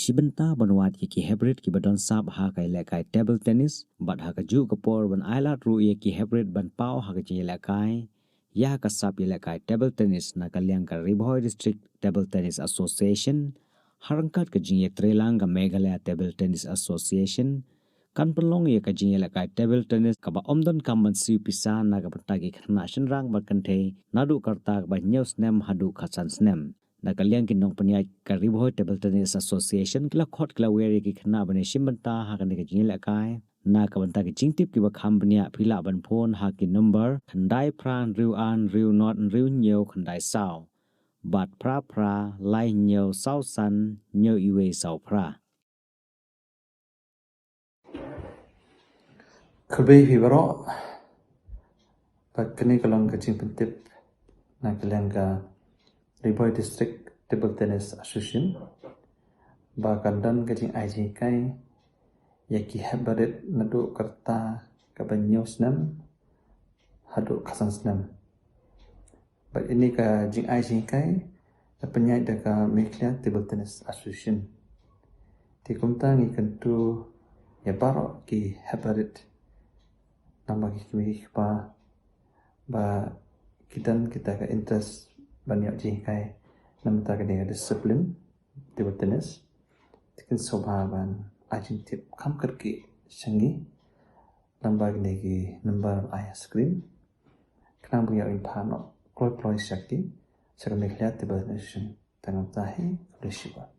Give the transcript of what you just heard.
Shibenta banwat ki Heprit ki badon sab ha kai lekai table tennis bat ha ka ju kapor ban ailat ru ye ki Heprit ban pau ha ka ji lekai ya ka sab ye lekai table tennis na kalyang ka Ribhoi District Table Tennis Association harangkat ka jing ye Trelang ka Meghalaya Table Tennis Association kan pelong ye ka jing ye lekai table tennis ka ba omdon kamban siu pisa na ka patagi khna shinrang ba kante nadu karta ba news nem hadu khasan snem na kalian kinong panyai ka Ribhoi Table Tennis Association kla khot kla weri ki khna bane shimbanta ha kan ke jing lekai na ka banta ki jingtip ki ba khambania phila ban phone ha ki number khandai pran riu an riu not riu nyeu khandai sao bat pra lai nyeu sao san nyeu iwe sao pra Kebih hibaro kini kalong kecing pentip na kalian ka Ribhoi District Table Tennis Association ba kandan kecing jingaijinghikai yaki Heprit nadu kerta kabanyo senam hadu kasan senam ba ini ka jingaijinghikai penyai ka Meghalaya Table Tennis Association ti kumta ngi kentu ya baro ki Heprit nama ki ba kita ka interest banyak jingkai nam ta ka dengan disiplin table tennis tikin sobaban ajin tip kam kerki sangi nambah ki number ayah screen kenang punya impano kloi syaki seramik lihat table tennis tengah tahi bersifat